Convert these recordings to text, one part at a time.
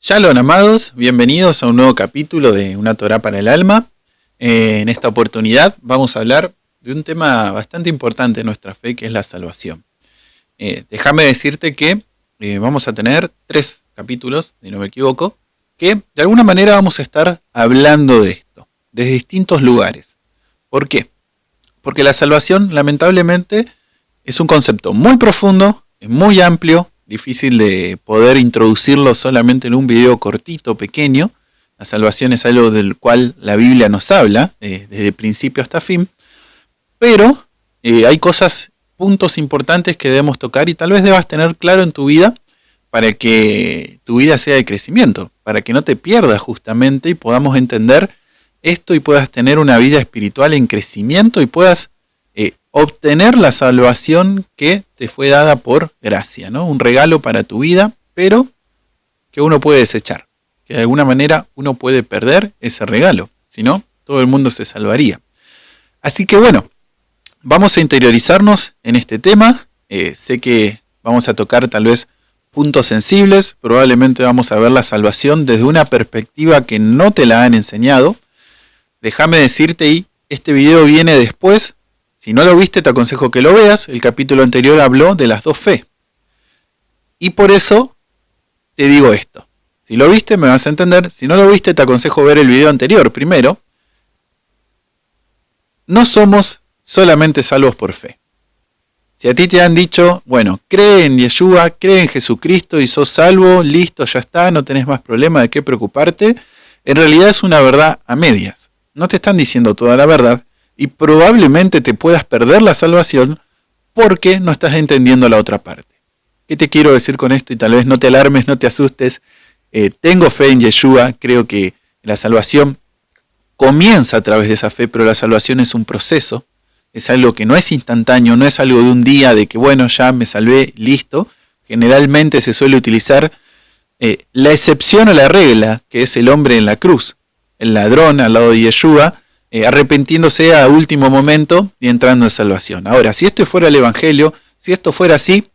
Shalom, amados, bienvenidos a un nuevo capítulo de Una Torá para el Alma. En esta oportunidad vamos a hablar de un tema bastante importante en nuestra fe, que es la salvación. Déjame decirte que vamos a tener 3 capítulos, si no me equivoco, que de alguna manera vamos a estar hablando de esto, desde distintos lugares. ¿Por qué? Porque la salvación, lamentablemente, es un concepto muy profundo, es muy amplio, difícil de poder introducirlo solamente en un video cortito, pequeño. La salvación es algo del cual la Biblia nos habla, desde principio hasta fin, pero hay puntos importantes que debemos tocar y tal vez debas tener claro en tu vida para que tu vida sea de crecimiento, para que no te pierdas justamente y podamos entender esto y puedas tener una vida espiritual en crecimiento y puedas obtener la salvación que te fue dada por gracia, ¿no? Un regalo para tu vida, pero que uno puede desechar, que de alguna manera uno puede perder ese regalo, si no, todo el mundo se salvaría. Así que bueno, vamos a interiorizarnos en este tema. Sé que vamos a tocar tal vez puntos sensibles, probablemente vamos a ver la salvación desde una perspectiva que no te la han enseñado. Déjame decirte, y este video viene después. Si no lo viste, te aconsejo que lo veas. El capítulo anterior habló de las dos fe. Y por eso te digo esto. Si lo viste, me vas a entender. Si no lo viste, te aconsejo ver el video anterior primero. No somos solamente salvos por fe. Si a ti te han dicho, bueno, cree en Yeshua, cree en Jesucristo y sos salvo, listo, ya está, no tenés más problema de qué preocuparte, en realidad es una verdad a medias. No te están diciendo toda la verdad. Y probablemente te puedas perder la salvación porque no estás entendiendo la otra parte. ¿Qué te quiero decir con esto? Y tal vez no te alarmes, no te asustes. Tengo fe en Yeshua, creo que la salvación comienza a través de esa fe, pero la salvación es un proceso. Es algo que no es instantáneo, no es algo de un día de que bueno, ya me salvé, listo. Generalmente se suele utilizar la excepción a la regla, que es el hombre en la cruz, el ladrón al lado de Yeshua, arrepintiéndose a último momento y entrando en salvación. Ahora, si esto fuera el Evangelio, si esto fuera así,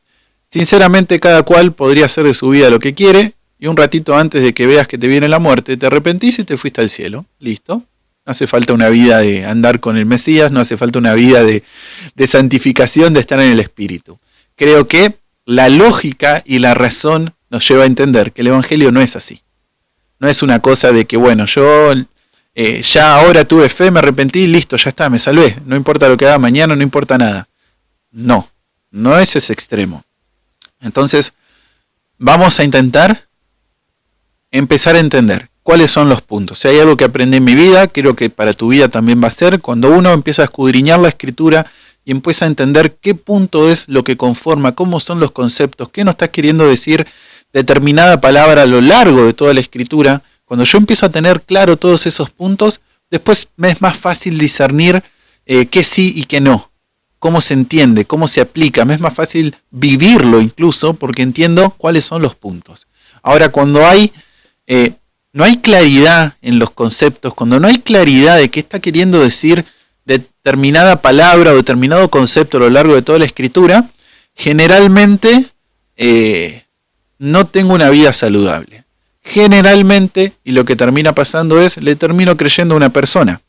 sinceramente cada cual podría hacer de su vida lo que quiere, y un ratito antes de que veas que te viene la muerte, te arrepentís y te fuiste al cielo. Listo. No hace falta una vida de andar con el Mesías, no hace falta una vida de santificación, de estar en el Espíritu. Creo que la lógica y la razón nos lleva a entender que el Evangelio no es así. No es una cosa de que, bueno, yo ya ahora tuve fe, me arrepentí, listo, ya está, me salvé. No importa lo que haga mañana, no importa nada. No, no es ese extremo. Entonces, vamos a intentar empezar a entender cuáles son los puntos. Si hay algo que aprendí en mi vida, creo que para tu vida también va a ser, cuando uno empieza a escudriñar la Escritura y empieza a entender qué punto es lo que conforma, cómo son los conceptos, qué nos está queriendo decir determinada palabra a lo largo de toda la Escritura. Cuando yo empiezo a tener claro todos esos puntos, después me es más fácil discernir qué sí y qué no. Cómo se entiende, cómo se aplica. Me es más fácil vivirlo incluso porque entiendo cuáles son los puntos. Ahora, cuando no hay claridad en los conceptos, cuando no hay claridad de qué está queriendo decir determinada palabra o determinado concepto a lo largo de toda la Escritura, generalmente no tengo una vida saludable. Generalmente, y lo que termina pasando es, le termino creyendo a una persona.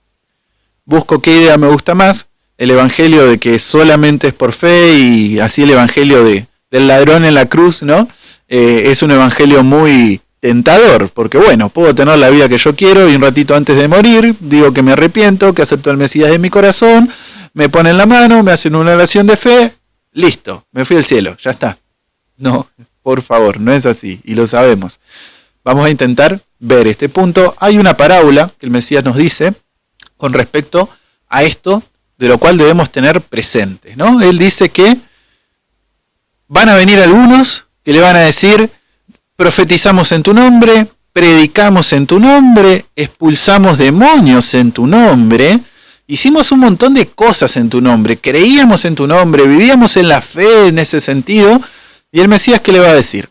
Busco qué idea me gusta más, el evangelio de que solamente es por fe y así el evangelio del ladrón en la cruz, ¿no? Es un evangelio muy tentador, porque bueno, puedo tener la vida que yo quiero y un ratito antes de morir, digo que me arrepiento, que acepto al Mesías en mi corazón, me ponen la mano, me hacen una oración de fe, listo, me fui al cielo, ya está. No, por favor, no es así, y lo sabemos. Vamos a intentar ver este punto. Hay una parábola que el Mesías nos dice con respecto a esto, de lo cual debemos tener presente, ¿no? Él dice que van a venir algunos que le van a decir, profetizamos en tu nombre, predicamos en tu nombre, expulsamos demonios en tu nombre, hicimos un montón de cosas en tu nombre, creíamos en tu nombre, vivíamos en la fe en ese sentido, y el Mesías, ¿qué le va a decir?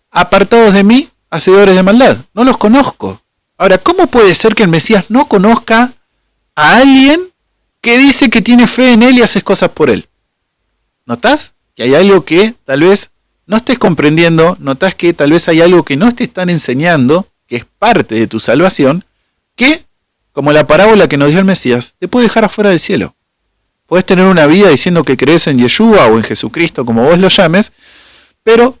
Apartados de mí, hacedores de maldad, no los conozco. Ahora, ¿cómo puede ser que el Mesías no conozca a alguien que dice que tiene fe en él y hace cosas por él? ¿Notás? Que hay algo que tal vez no estés comprendiendo, notás que tal vez hay algo que no te están enseñando, que es parte de tu salvación, que, como la parábola que nos dio el Mesías, te puede dejar afuera del cielo. Puedes tener una vida diciendo que crees en Yeshua o en Jesucristo, como vos lo llames, pero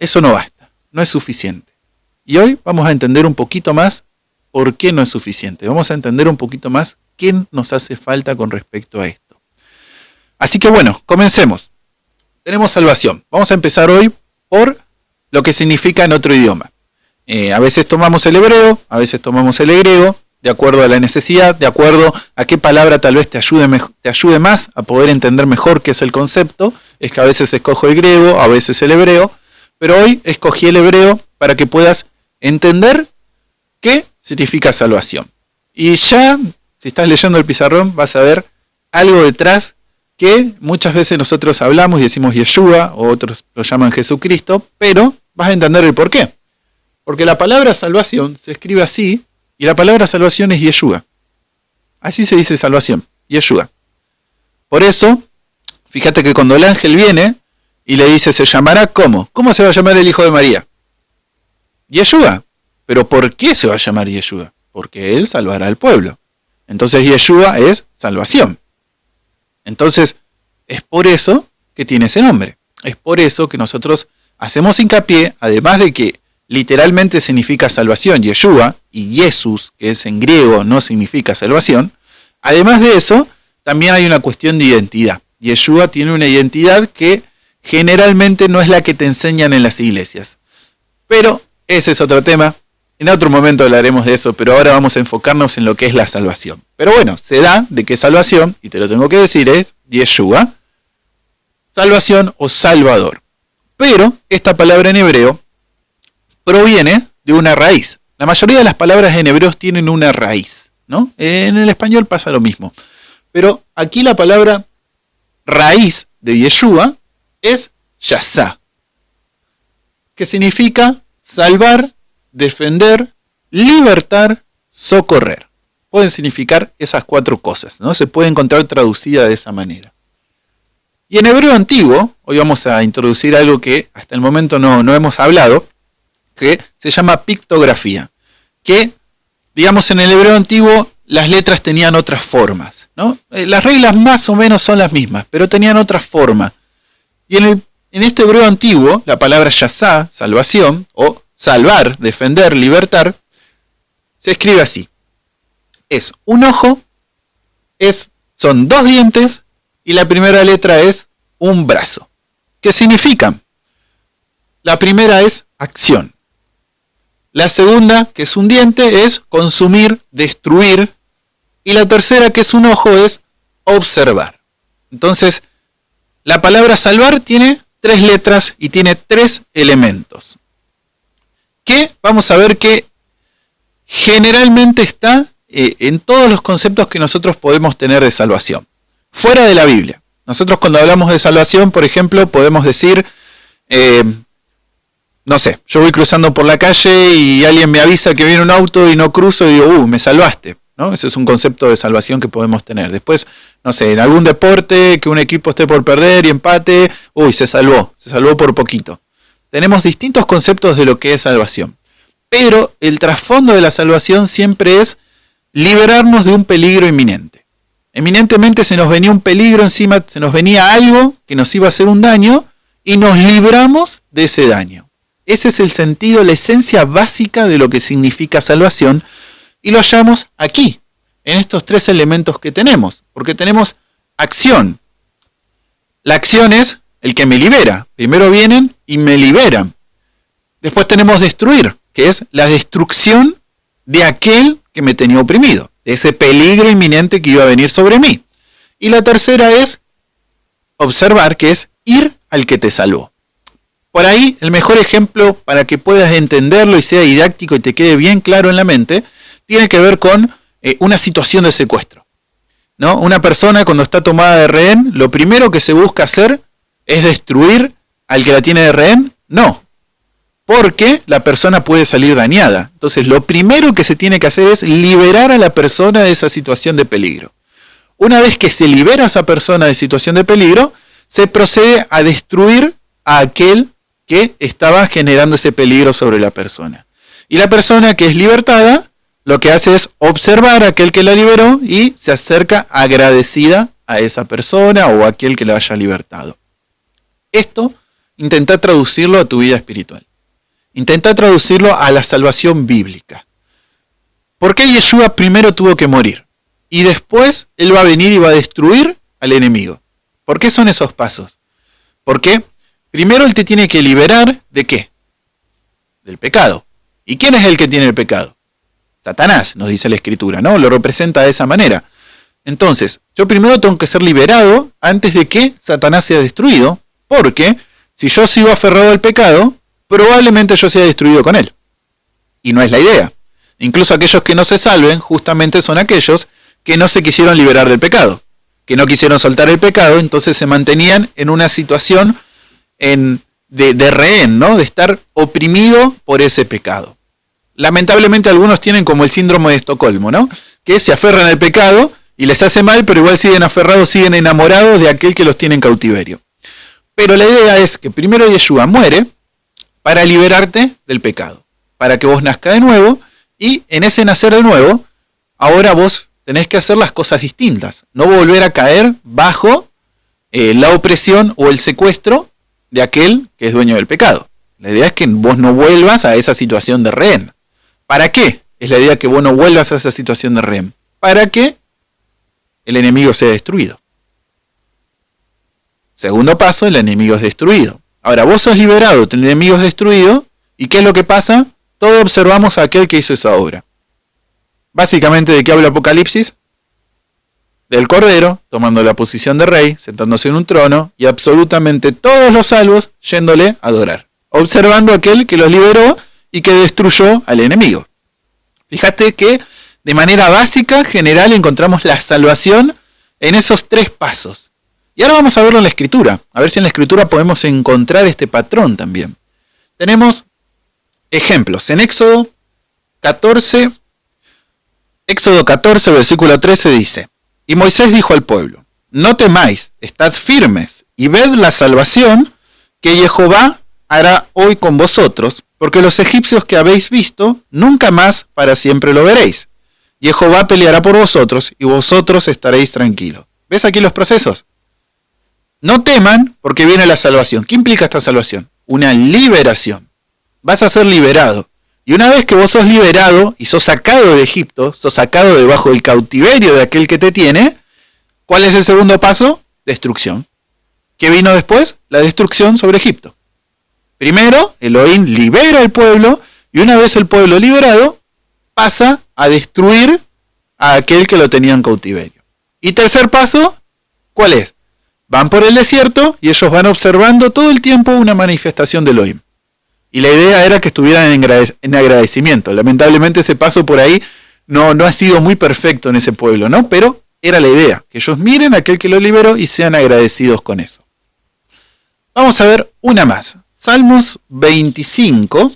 eso no basta, no es suficiente. Y hoy vamos a entender un poquito más por qué no es suficiente. Vamos a entender un poquito más qué nos hace falta con respecto a esto. Así que bueno, comencemos. Tenemos salvación. Vamos a empezar hoy por lo que significa en otro idioma. A veces tomamos el hebreo, a veces tomamos el griego, de acuerdo a la necesidad, de acuerdo a qué palabra tal vez te ayude más a poder entender mejor qué es el concepto. Es que a veces escojo el griego, a veces el hebreo, pero hoy escogí el hebreo para que puedas entender qué significa salvación. Y ya, si estás leyendo el pizarrón, vas a ver algo detrás que muchas veces nosotros hablamos y decimos Yeshua, o otros lo llaman Jesucristo, pero vas a entender el por qué. Porque la palabra salvación se escribe así, y la palabra salvación es Yeshua. Así se dice salvación, Yeshua. Por eso, fíjate que cuando el ángel viene y le dice, ¿se llamará cómo? ¿Cómo se va a llamar el hijo de María? Yeshua. ¿Pero por qué se va a llamar Yeshua? Porque él salvará al pueblo. Entonces Yeshua es salvación. Entonces, es por eso que tiene ese nombre. Es por eso que nosotros hacemos hincapié, además de que literalmente significa salvación, Yeshua, y Jesús, que es en griego, no significa salvación. Además de eso, también hay una cuestión de identidad. Yeshua tiene una identidad que generalmente no es la que te enseñan en las iglesias. Pero ese es otro tema. En otro momento hablaremos de eso, pero ahora vamos a enfocarnos en lo que es la salvación. Pero bueno, se da de que salvación, y te lo tengo que decir, es Yeshua, salvación o salvador. Pero esta palabra en hebreo proviene de una raíz. La mayoría de las palabras en hebreo tienen una raíz, ¿no? En el español pasa lo mismo. Pero aquí la palabra raíz de Yeshua es Yasá, que significa salvar, defender, libertar, socorrer. Pueden significar esas cuatro cosas, ¿no? Se puede encontrar traducida de esa manera. Y en hebreo antiguo, hoy vamos a introducir algo que hasta el momento no hemos hablado, que se llama pictografía. Que, digamos, en el hebreo antiguo las letras tenían otras formas, ¿no? Las reglas más o menos son las mismas, pero tenían otra forma. Y en este hebreo antiguo, la palabra Yasá, salvación, o salvar, defender, libertar, se escribe así. Es un ojo, son dos dientes, y la primera letra es un brazo. ¿Qué significan? La primera es acción. La segunda, que es un diente, es consumir, destruir. Y la tercera, que es un ojo, es observar. Entonces, la palabra salvar tiene tres letras y tiene tres elementos. Que vamos a ver que generalmente está en todos los conceptos que nosotros podemos tener de salvación. Fuera de la Biblia. Nosotros cuando hablamos de salvación, por ejemplo, podemos decir, no sé, yo voy cruzando por la calle y alguien me avisa que viene un auto y no cruzo y digo, me salvaste, ¿no? Ese es un concepto de salvación que podemos tener. Después, no sé, en algún deporte que un equipo esté por perder y empate, se salvó por poquito. Tenemos distintos conceptos de lo que es salvación. Pero el trasfondo de la salvación siempre es liberarnos de un peligro inminente. Eminentemente se nos venía un peligro encima, se nos venía algo que nos iba a hacer un daño y nos libramos de ese daño. Ese es el sentido, la esencia básica de lo que significa salvación y lo hallamos aquí, en estos tres elementos que tenemos, porque tenemos acción. La acción es el que me libera. Primero vienen y me liberan. Después tenemos destruir, que es la destrucción de aquel que me tenía oprimido, de ese peligro inminente que iba a venir sobre mí. Y la tercera es observar, que es ir al que te salvó. Por ahí, el mejor ejemplo para que puedas entenderlo y sea didáctico y te quede bien claro en la mente, tiene que ver con una situación de secuestro, ¿no? Una persona cuando está tomada de rehén, lo primero que se busca hacer es destruir al que la tiene de rehén. No, porque la persona puede salir dañada. Entonces, lo primero que se tiene que hacer es liberar a la persona de esa situación de peligro. Una vez que se libera a esa persona de situación de peligro, se procede a destruir a aquel que estaba generando ese peligro sobre la persona. Y la persona que es libertada, lo que hace es observar a aquel que la liberó y se acerca agradecida a esa persona o a aquel que la haya libertado. Esto, intenta traducirlo a tu vida espiritual. Intenta traducirlo a la salvación bíblica. ¿Por qué Yeshua primero tuvo que morir? Y después Él va a venir y va a destruir al enemigo. ¿Por qué son esos pasos? Porque primero Él te tiene que liberar ¿de qué? Del pecado. ¿Y quién es el que tiene el pecado? Satanás, nos dice la Escritura, ¿no? Lo representa de esa manera. Entonces, yo primero tengo que ser liberado antes de que Satanás sea destruido, porque si yo sigo aferrado al pecado, probablemente yo sea destruido con él. Y no es la idea. Incluso aquellos que no se salven, justamente son aquellos que no se quisieron liberar del pecado, que no quisieron soltar el pecado, entonces se mantenían en una situación de rehén, ¿no? De estar oprimido por ese pecado. Lamentablemente algunos tienen como el síndrome de Estocolmo, ¿no? Que se aferran al pecado y les hace mal, pero igual siguen aferrados, siguen enamorados de aquel que los tiene en cautiverio. Pero la idea es que primero Yeshua muere para liberarte del pecado, para que vos nazcas de nuevo, y en ese nacer de nuevo, ahora vos tenés que hacer las cosas distintas, no volver a caer bajo la opresión o el secuestro de aquel que es dueño del pecado. La idea es que vos no vuelvas a esa situación de rehén. ¿Para qué? Es la idea que vos no vuelvas a esa situación de rehén. Para que el enemigo sea destruido. Segundo paso, el enemigo es destruido. Ahora, vos sos liberado, tu enemigo es destruido, ¿y qué es lo que pasa? Todos observamos a aquel que hizo esa obra. Básicamente, ¿de qué habla Apocalipsis? Del Cordero, tomando la posición de rey, sentándose en un trono, y absolutamente todos los salvos yéndole a adorar. Observando a aquel que los liberó y que destruyó al enemigo. Fíjate que de manera básica, general, encontramos la salvación en esos tres pasos. Y ahora vamos a verlo en la Escritura, a ver si en la Escritura podemos encontrar este patrón también. Tenemos ejemplos en Éxodo 14, versículo 13 dice: Y Moisés dijo al pueblo: No temáis, estad firmes, y ved la salvación que Jehová hará hoy con vosotros, porque los egipcios que habéis visto, nunca más para siempre lo veréis. Jehová peleará por vosotros, y vosotros estaréis tranquilos. ¿Ves aquí los procesos? No teman, porque viene la salvación. ¿Qué implica esta salvación? Una liberación. Vas a ser liberado. Y una vez que vos sos liberado, y sos sacado de Egipto, sos sacado debajo del cautiverio de aquel que te tiene, ¿cuál es el segundo paso? Destrucción. ¿Qué vino después? La destrucción sobre Egipto. Primero, Elohim libera al pueblo, y una vez el pueblo liberado, pasa a destruir a aquel que lo tenía en cautiverio. Y tercer paso, ¿cuál es? Van por el desierto y ellos van observando todo el tiempo una manifestación de Elohim. Y la idea era que estuvieran en agradecimiento. Lamentablemente ese paso por ahí no ha sido muy perfecto en ese pueblo, ¿no? Pero era la idea, que ellos miren a aquel que lo liberó y sean agradecidos con eso. Vamos a ver una más. Salmos 25,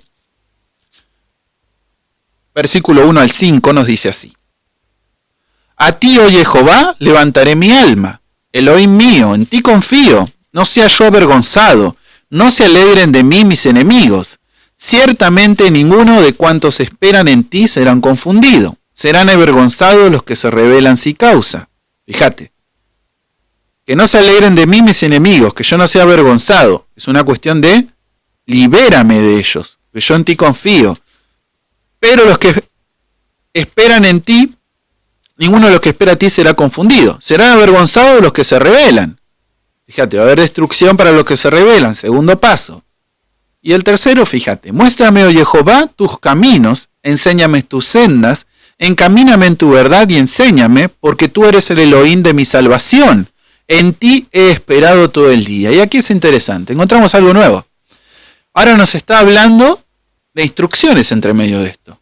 versículo 1 al 5 nos dice así: A ti, oh Jehová, levantaré mi alma. Elohim mío, en ti confío. No sea yo avergonzado. No se alegren de mí mis enemigos. Ciertamente ninguno de cuantos esperan en ti serán confundidos. Serán avergonzados los que se rebelan sin causa. Fíjate. Que no se alegren de mí mis enemigos, que yo no sea avergonzado. Es una cuestión de libérame de ellos, que yo en ti confío. Pero los que esperan en ti, ninguno de los que espera a ti será confundido. Serán avergonzados los que se rebelan. Fíjate, va a haber destrucción para los que se rebelan. Segundo paso. Y el tercero, fíjate. Muéstrame, oh Jehová, tus caminos. Enséñame tus sendas. Encamíname en tu verdad y enséñame, porque tú eres el Elohim de mi salvación. En ti he esperado todo el día. Y aquí es interesante. Encontramos algo nuevo. Ahora nos está hablando de instrucciones entre medio de esto.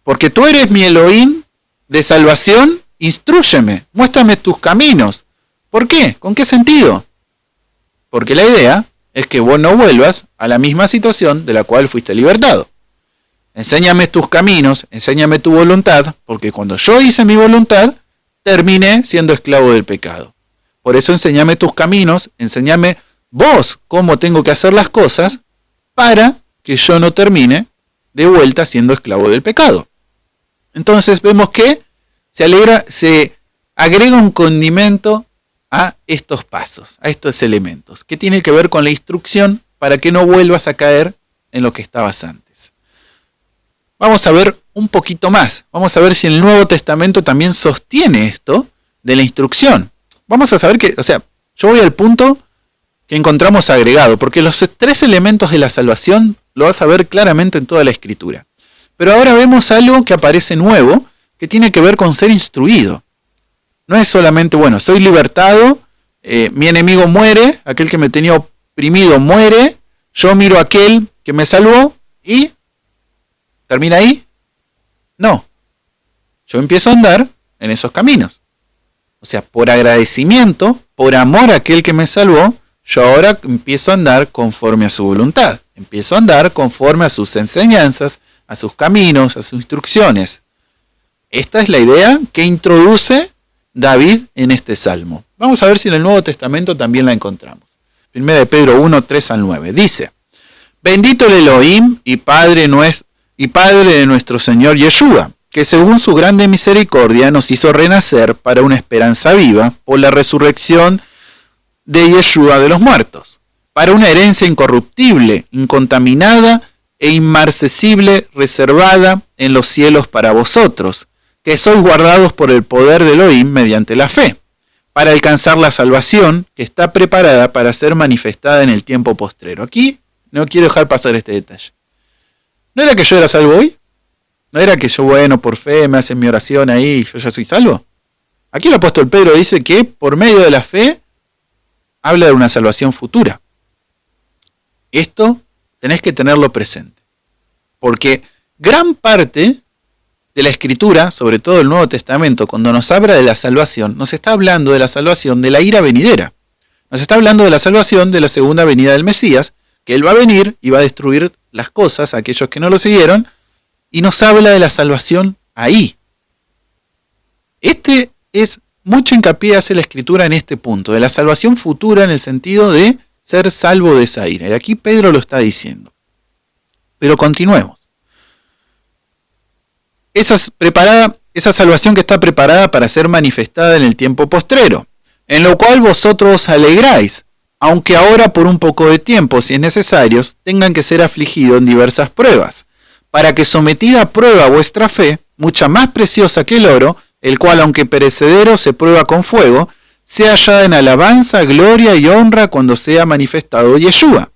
Porque tú eres mi Elohim de salvación, instrúyeme, muéstrame tus caminos. ¿Por qué? ¿Con qué sentido? Porque la idea es que vos no vuelvas a la misma situación de la cual fuiste libertado. Enséñame tus caminos, enséñame tu voluntad, porque cuando yo hice mi voluntad, terminé siendo esclavo del pecado. Por eso enséñame tus caminos, enséñame vos cómo tengo que hacer las cosas para que yo no termine de vuelta siendo esclavo del pecado. Entonces vemos que se agrega un condimento a estos pasos, a estos elementos, que tiene que ver con la instrucción para que no vuelvas a caer en lo que estabas antes. Vamos a ver un poquito más, vamos a ver si el Nuevo Testamento también sostiene esto de la instrucción. Vamos a saber que, yo voy al punto que encontramos agregado, porque los 3 elementos de la salvación lo vas a ver claramente en toda la Escritura. Pero ahora vemos algo que aparece nuevo, que tiene que ver con ser instruido. No es solamente, soy libertado, mi enemigo muere, aquel que me tenía oprimido muere, yo miro a aquel que me salvó y ¿termina ahí? No. Yo empiezo a andar en esos caminos. Por agradecimiento, por amor a aquel que me salvó, yo ahora empiezo a andar conforme a su voluntad. Empiezo a andar conforme a sus enseñanzas, a sus caminos, a sus instrucciones. Esta es la idea que introduce David en este salmo. Vamos a ver si en el Nuevo Testamento también la encontramos. 1 de Pedro 1, 3 al 9. Dice: Bendito el Elohim y Padre de nuestro Señor Yeshua, que según su grande misericordia nos hizo renacer para una esperanza viva por la resurrección de Yeshua de los muertos, para una herencia incorruptible, incontaminada e inmarcesible, reservada en los cielos para vosotros, que sois guardados por el poder de Elohim mediante la fe, para alcanzar la salvación que está preparada para ser manifestada en el tiempo postrero. Aquí no quiero dejar pasar este detalle. ¿No era que yo era salvo hoy? ¿No era que yo, por fe me hacen mi oración ahí y yo ya soy salvo? Aquí el apóstol Pedro dice que por medio de la fe habla de una salvación futura. Esto tenés que tenerlo presente, porque gran parte de la Escritura, sobre todo el Nuevo Testamento, cuando nos habla de la salvación, nos está hablando de la salvación de la ira venidera. Nos está hablando de la salvación de la segunda venida del Mesías, que Él va a venir y va a destruir las cosas a aquellos que no lo siguieron, y nos habla de la salvación ahí. Mucho hincapié hace la Escritura en este punto, de la salvación futura en el sentido de ser salvo de esa ira. Y aquí Pedro lo está diciendo. Pero continuemos. Esa salvación que está preparada para ser manifestada en el tiempo postrero, en lo cual vosotros os alegráis, aunque ahora por un poco de tiempo, si es necesario, tengan que ser afligidos en diversas pruebas, para que sometida a prueba vuestra fe, mucha más preciosa que el oro, el cual aunque perecedero se prueba con fuego, sea hallada en alabanza, gloria y honra cuando sea manifestado Yeshua,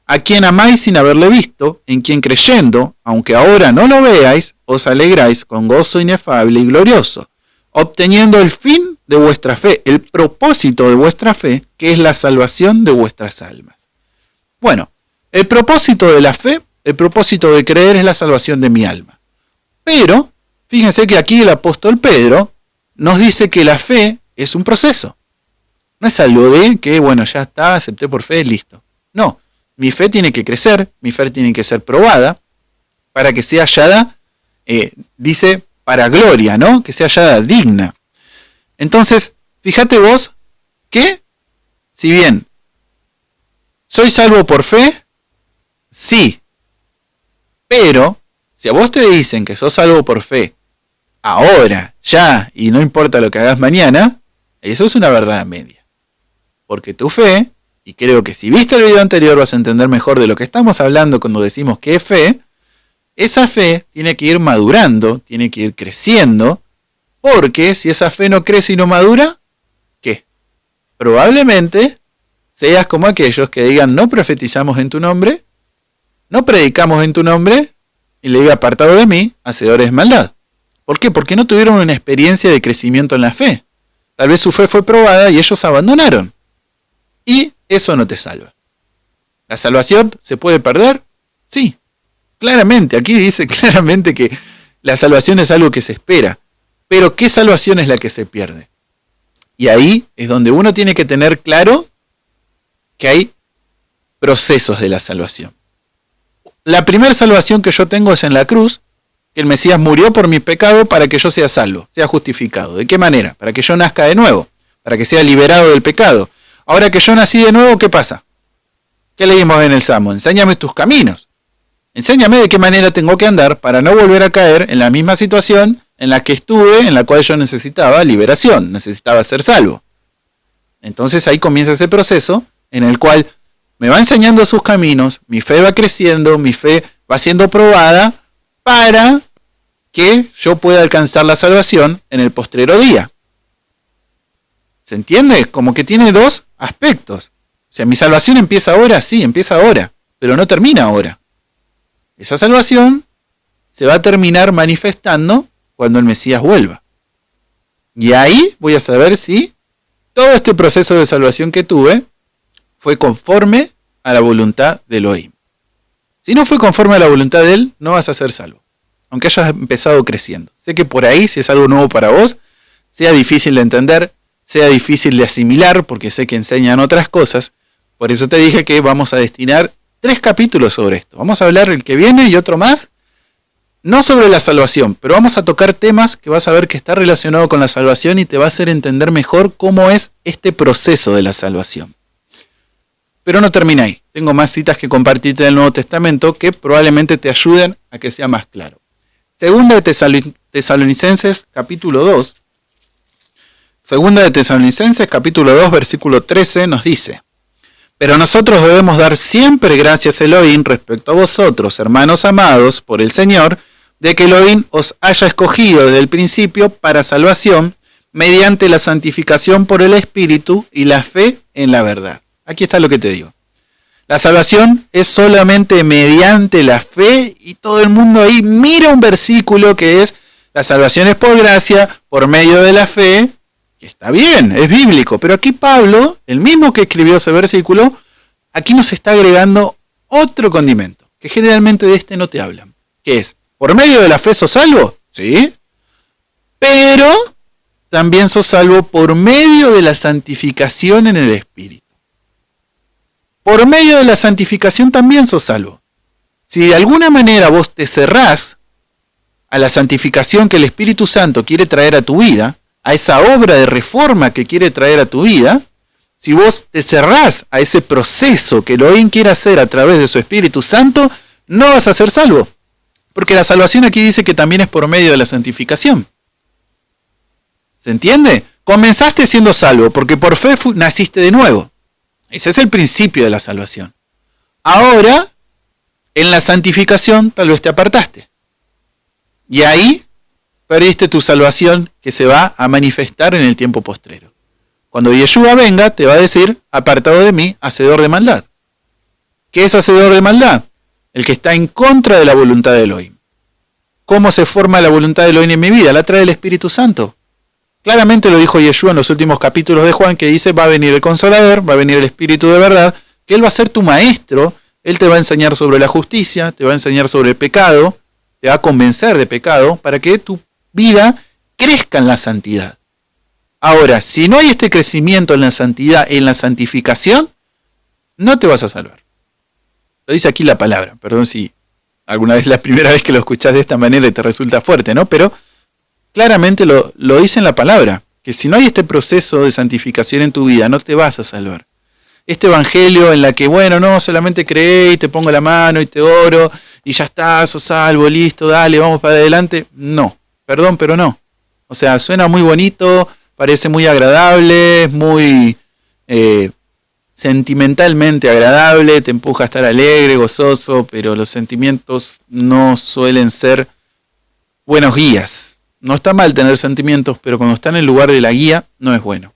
a quien amáis sin haberle visto, en quien creyendo, aunque ahora no lo veáis, os alegráis con gozo inefable y glorioso, obteniendo el fin de vuestra fe, el propósito de vuestra fe, que es la salvación de vuestras almas. Bueno, el propósito de la fe, el propósito de creer es la salvación de mi alma. Pero, fíjense que aquí el apóstol Pedro nos dice que la fe es un proceso. No es algo de que, ya está, acepté por fe, listo. No, mi fe tiene que crecer, mi fe tiene que ser probada, para que sea hallada, dice, para gloria, ¿no? Que sea hallada digna. Entonces, fíjate vos que, si bien soy salvo por fe, sí, pero si a vos te dicen que sos salvo por fe, ahora, ya, y no importa lo que hagas mañana, eso es una verdad media. Porque tu fe, y creo que si viste el video anterior vas a entender mejor de lo que estamos hablando cuando decimos que es fe, esa fe tiene que ir madurando, tiene que ir creciendo, porque si esa fe no crece y no madura, ¿qué? Probablemente seas como aquellos que digan no profetizamos en tu nombre, no predicamos en tu nombre, y le diga apartado de mí, hacedores de maldad. ¿Por qué? Porque no tuvieron una experiencia de crecimiento en la fe. Tal vez su fe fue probada y ellos abandonaron. Y eso no te salva. ¿La salvación se puede perder? Sí, claramente. Aquí dice claramente que la salvación es algo que se espera. Pero ¿qué salvación es la que se pierde? Y ahí es donde uno tiene que tener claro que hay procesos de la salvación. La primera salvación que yo tengo es en la cruz, que el Mesías murió por mi pecado para que yo sea salvo, sea justificado. ¿De qué manera? Para que yo nazca de nuevo, para que sea liberado del pecado. Ahora que yo nací de nuevo, ¿qué pasa? ¿Qué leímos en el Salmo? Enséñame tus caminos. Enséñame de qué manera tengo que andar para no volver a caer en la misma situación en la que estuve, en la cual yo necesitaba liberación, necesitaba ser salvo. Entonces ahí comienza ese proceso en el cual me va enseñando sus caminos, mi fe va creciendo, mi fe va siendo probada para que yo pueda alcanzar la salvación en el postrero día. ¿Se entiende? Como que tiene dos aspectos. O sea, mi salvación empieza ahora, sí, empieza ahora, pero no termina ahora. Esa salvación se va a terminar manifestando cuando el Mesías vuelva. Y ahí voy a saber si todo este proceso de salvación que tuve fue conforme a la voluntad de Elohim. Si no fue conforme a la voluntad de él, no vas a ser salvo. Aunque hayas empezado creciendo. Sé que por ahí, si es algo nuevo para vos, sea difícil de entender, sea difícil de asimilar, porque sé que enseñan otras cosas. Por eso te dije que vamos a destinar 3 capítulos sobre esto. Vamos a hablar el que viene y otro más. No sobre la salvación, pero vamos a tocar temas que vas a ver que está relacionado con la salvación y te va a hacer entender mejor cómo es este proceso de la salvación. Pero no termina ahí. Tengo más citas que compartirte del Nuevo Testamento que probablemente te ayuden a que sea más claro. Segunda de Tesalonicenses, capítulo 2. Segunda de Tesalonicenses, capítulo 2, versículo 13, nos dice: pero nosotros debemos dar siempre gracias a Elohim respecto a vosotros, hermanos amados, por el Señor, de que Elohim os haya escogido desde el principio para salvación, mediante la santificación por el Espíritu y la fe en la verdad. Aquí está lo que te digo. La salvación es solamente mediante la fe y todo el mundo ahí mira un versículo que es: la salvación es por gracia, por medio de la fe, que está bien, es bíblico. Pero aquí Pablo, el mismo que escribió ese versículo, aquí nos está agregando otro condimento, que generalmente de este no te hablan, que es: por medio de la fe sos salvo, sí, pero también sos salvo por medio de la santificación en el Espíritu. Por medio de la santificación también sos salvo. Si de alguna manera vos te cerrás a la santificación que el Espíritu Santo quiere traer a tu vida, a esa obra de reforma que quiere traer a tu vida, si vos te cerrás a ese proceso que Elohim quiere hacer a través de su Espíritu Santo, no vas a ser salvo. Porque la salvación aquí dice que también es por medio de la santificación. ¿Se entiende? Comenzaste siendo salvo porque por fe naciste de nuevo. Ese es el principio de la salvación. Ahora, en la santificación tal vez te apartaste. Y ahí perdiste tu salvación que se va a manifestar en el tiempo postrero. Cuando Yeshua venga, te va a decir: apartado de mí, hacedor de maldad. ¿Qué es hacedor de maldad? El que está en contra de la voluntad de Elohim. ¿Cómo se forma la voluntad de Elohim en mi vida? La trae el Espíritu Santo. Claramente lo dijo Yeshua en los últimos capítulos de Juan, que dice: va a venir el Consolador, va a venir el Espíritu de verdad, que Él va a ser tu maestro, Él te va a enseñar sobre la justicia, te va a enseñar sobre el pecado, te va a convencer de pecado, para que tu vida crezca en la santidad. Ahora, si no hay este crecimiento en la santidad, en la santificación, no te vas a salvar. Lo dice aquí la palabra. Perdón si alguna vez es la primera vez que lo escuchás de esta manera y te resulta fuerte, ¿no? Pero claramente lo dice en la palabra, que si no hay este proceso de santificación en tu vida, no te vas a salvar. Este evangelio en la que, bueno, no, solamente creé y te pongo la mano y te oro y ya está, sos salvo, listo, dale, vamos para adelante. No. Perdón, pero no. O sea, suena muy bonito, parece muy agradable, es muy sentimentalmente agradable, te empuja a estar alegre, gozoso, pero los sentimientos no suelen ser buenos guías. No está mal tener sentimientos, pero cuando está en el lugar de la guía, no es bueno.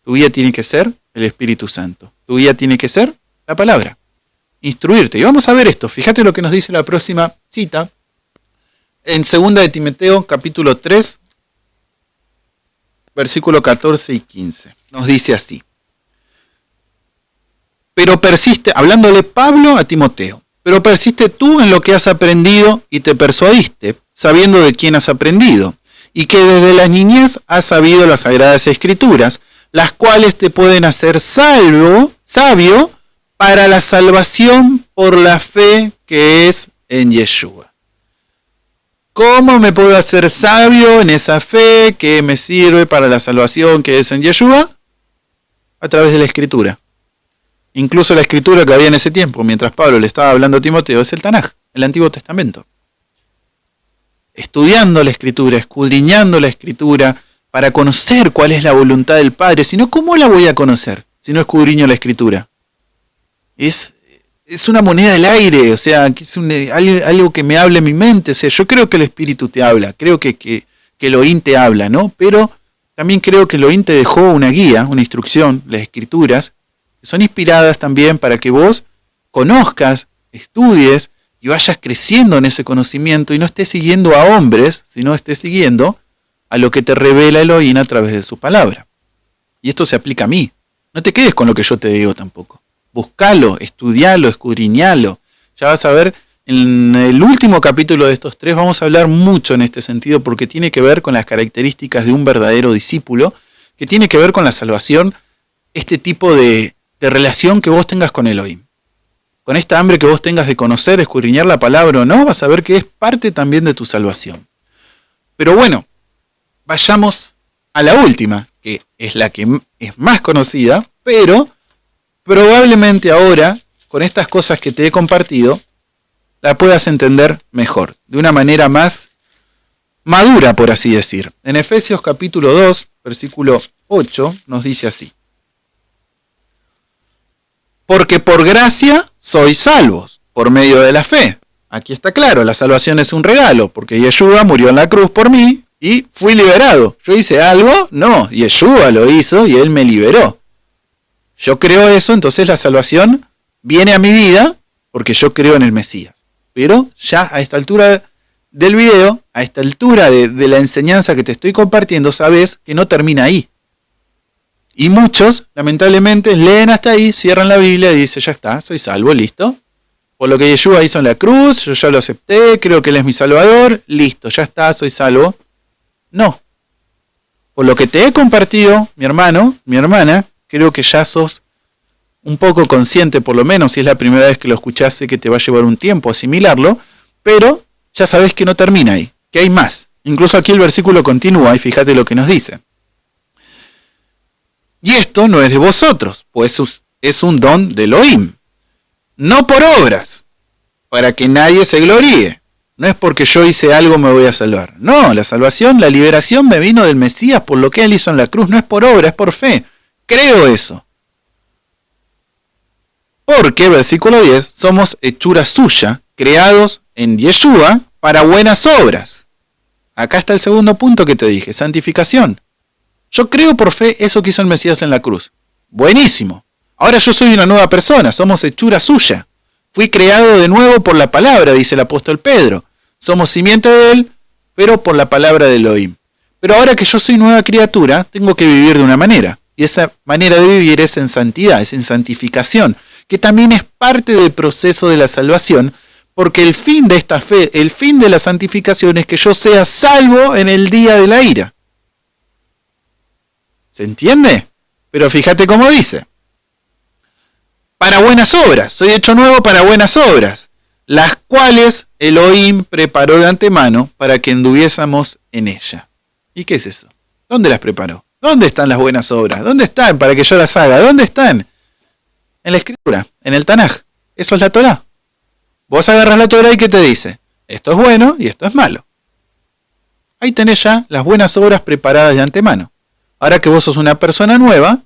Tu guía tiene que ser el Espíritu Santo. Tu guía tiene que ser la palabra. Instruirte. Y vamos a ver esto. Fíjate lo que nos dice la próxima cita. En 2 de Timoteo, capítulo 3, versículo 14 y 15. Nos dice así: pero persiste, hablándole Pablo a Timoteo, pero persiste tú en lo que has aprendido y te persuadiste, sabiendo de quién has aprendido, y que desde la niñez has sabido las sagradas escrituras, las cuales te pueden hacer sabio para la salvación por la fe que es en Yeshua. ¿Cómo me puedo hacer sabio en esa fe que me sirve para la salvación que es en Yeshua? A través de la Escritura. Incluso la Escritura que había en ese tiempo, mientras Pablo le estaba hablando a Timoteo, es el Tanaj, el Antiguo Testamento. Estudiando la Escritura, escudriñando la Escritura, para conocer cuál es la voluntad del Padre. Si no, ¿cómo la voy a conocer si no escudriño la Escritura? Es una moneda del aire, o sea, que es algo que me habla en mi mente. O sea, yo creo que el Espíritu te habla, creo que Elohim te habla, ¿no? Pero también creo que Elohim te dejó una guía, una instrucción, las Escrituras, que son inspiradas también para que vos conozcas, estudies y vayas creciendo en ese conocimiento y no estés siguiendo a hombres, sino estés siguiendo a lo que te revela Elohim a través de su palabra. Y esto se aplica a mí. No te quedes con lo que yo te digo tampoco. Buscalo, estudialo, escudriñalo. Ya vas a ver, en el último capítulo de estos 3 vamos a hablar mucho en este sentido porque tiene que ver con las características de un verdadero discípulo, que tiene que ver con la salvación, este tipo de relación que vos tengas con Elohim. Con esta hambre que vos tengas de conocer, escudriñar la palabra o no, vas a ver que es parte también de tu salvación. Pero bueno, vayamos a la última, que es la que es más conocida, pero probablemente ahora, con estas cosas que te he compartido, la puedas entender mejor, de una manera más madura, por así decir. En Efesios capítulo 2, versículo 8, nos dice así. Porque por gracia sois salvos, por medio de la fe. Aquí está claro, la salvación es un regalo, porque Yeshua murió en la cruz por mí y fui liberado. ¿Yo hice algo? No, Yeshua lo hizo y él me liberó. Yo creo eso, entonces la salvación viene a mi vida porque yo creo en el Mesías. Pero ya a esta altura del video, a esta altura de la enseñanza que te estoy compartiendo, sabes que no termina ahí. Y muchos, lamentablemente, leen hasta ahí, cierran la Biblia y dicen, ya está, soy salvo, listo. Por lo que Yeshua hizo en la cruz, yo ya lo acepté, creo que Él es mi Salvador, listo, ya está, soy salvo. No. Por lo que te he compartido, mi hermano, mi hermana, creo que ya sos un poco consciente, por lo menos si es la primera vez que lo escuchás, sé que te va a llevar un tiempo asimilarlo, pero ya sabés que no termina ahí, que hay más. Incluso aquí el versículo continúa y fíjate lo que nos dice. Y esto no es de vosotros, pues es un don de Elohim, no por obras, para que nadie se gloríe. No es porque yo hice algo me voy a salvar. No, la salvación, la liberación me vino del Mesías por lo que Él hizo en la cruz. No es por obra, es por fe. Creo eso. Porque, versículo 10, somos hechura suya, creados en Yeshua para buenas obras. Acá está el segundo punto que te dije, santificación. Yo creo por fe eso que hizo el Mesías en la cruz. Buenísimo. Ahora yo soy una nueva persona, somos hechura suya. Fui creado de nuevo por la palabra, dice el apóstol Pedro. Somos simiente de Él, pero por la palabra de Elohim. Pero ahora que yo soy nueva criatura, tengo que vivir de una manera. Y esa manera de vivir es en santidad, es en santificación, que también es parte del proceso de la salvación, porque el fin de esta fe, el fin de la santificación es que yo sea salvo en el día de la ira. ¿Se entiende? Pero fíjate cómo dice. Para buenas obras, soy hecho nuevo para buenas obras, las cuales Elohim preparó de antemano para que anduviésemos en ella. ¿Y qué es eso? ¿Dónde las preparó? ¿Dónde están las buenas obras? ¿Dónde están para que yo las haga? ¿Dónde están? En la Escritura, en el Tanaj. Eso es la Torá. Vos agarras la Torá y ¿qué te dice? Esto es bueno y esto es malo. Ahí tenés ya las buenas obras preparadas de antemano. Ahora que vos sos una persona nueva,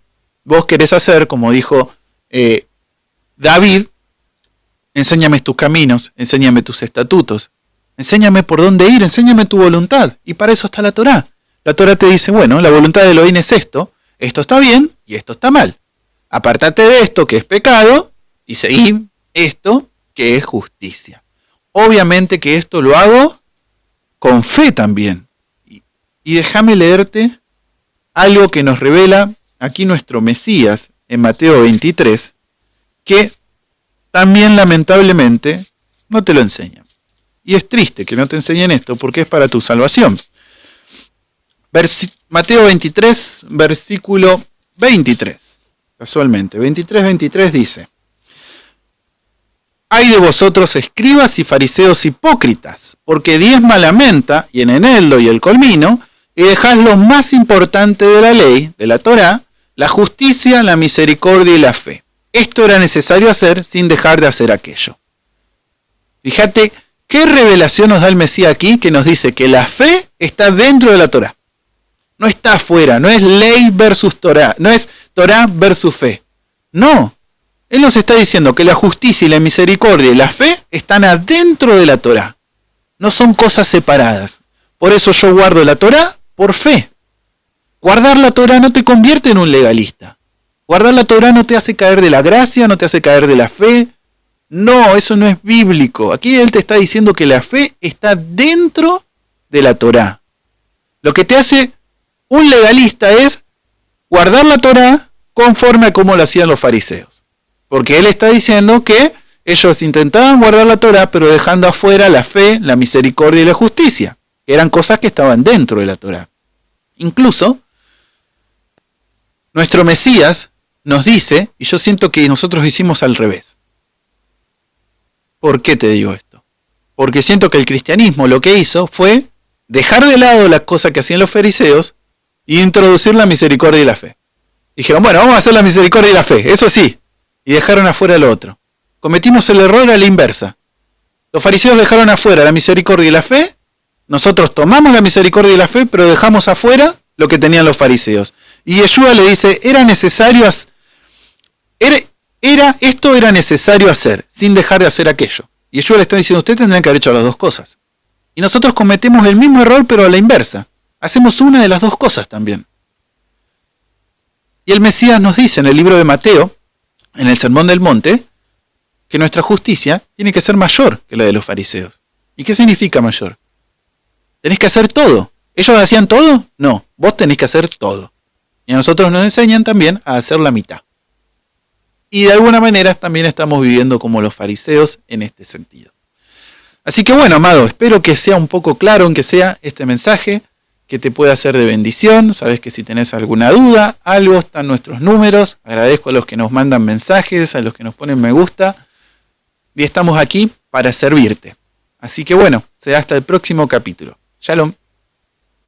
vos querés hacer, como dijo David, enséñame tus caminos, enséñame tus estatutos, enséñame por dónde ir, enséñame tu voluntad. Y para eso está la Torá. La Torá te dice, bueno, la voluntad de Elohim es esto está bien y esto está mal. Apártate de esto que es pecado y seguí esto que es justicia. Obviamente que esto lo hago con fe también. Y déjame leerte algo que nos revela aquí nuestro Mesías en Mateo 23, que también lamentablemente no te lo enseñan. Y es triste que no te enseñen esto porque es para tu salvación. Mateo 23, versículo 23. Casualmente, 23 dice: Ay de vosotros, escribas y fariseos hipócritas, porque diezma la menta y en eneldo y el comino, y dejás lo más importante de la ley, de la Torá, la justicia, la misericordia y la fe. Esto era necesario hacer sin dejar de hacer aquello. Fíjate qué revelación nos da el Mesías aquí, que nos dice que la fe está dentro de la Torá. No está afuera, no es ley versus Torá, no es Torá versus fe. No, Él nos está diciendo que la justicia y la misericordia y la fe están adentro de la Torá. No son cosas separadas. Por eso yo guardo la Torá por fe. Guardar la Torá no te convierte en un legalista. Guardar la Torá no te hace caer de la gracia, no te hace caer de la fe. No, eso no es bíblico. Aquí Él te está diciendo que la fe está dentro de la Torá. Lo que te hace un legalista es guardar la Torá conforme a cómo lo hacían los fariseos. Porque Él está diciendo que ellos intentaban guardar la Torá, pero dejando afuera la fe, la misericordia y la justicia. Eran cosas que estaban dentro de la Torá. Incluso, nuestro Mesías nos dice, y yo siento que nosotros hicimos al revés. ¿Por qué te digo esto? Porque siento que el cristianismo lo que hizo fue dejar de lado las cosas que hacían los fariseos y introducir la misericordia y la fe. Dijeron, bueno, vamos a hacer la misericordia y la fe, eso sí. Y dejaron afuera lo otro. Cometimos el error a la inversa. Los fariseos dejaron afuera la misericordia y la fe. Nosotros tomamos la misericordia y la fe, pero dejamos afuera lo que tenían los fariseos. Y Yeshua le dice, esto era necesario hacer, sin dejar de hacer aquello. Y Yeshua le está diciendo, ustedes tendrían que haber hecho las dos cosas. Y nosotros cometemos el mismo error, pero a la inversa. Hacemos una de las dos cosas también. Y el Mesías nos dice en el libro de Mateo, en el Sermón del Monte, que nuestra justicia tiene que ser mayor que la de los fariseos. ¿Y qué significa mayor? Tenés que hacer todo. ¿Ellos hacían todo? No, vos tenés que hacer todo. Y a nosotros nos enseñan también a hacer la mitad. Y de alguna manera también estamos viviendo como los fariseos en este sentido. Así que bueno, amado, espero que sea un poco claro, aunque sea este mensaje, que te pueda ser de bendición. Sabes que si tenés alguna duda, algo, están nuestros números. Agradezco a los que nos mandan mensajes, a los que nos ponen me gusta. Y estamos aquí para servirte. Así que bueno, será hasta el próximo capítulo. Shalom.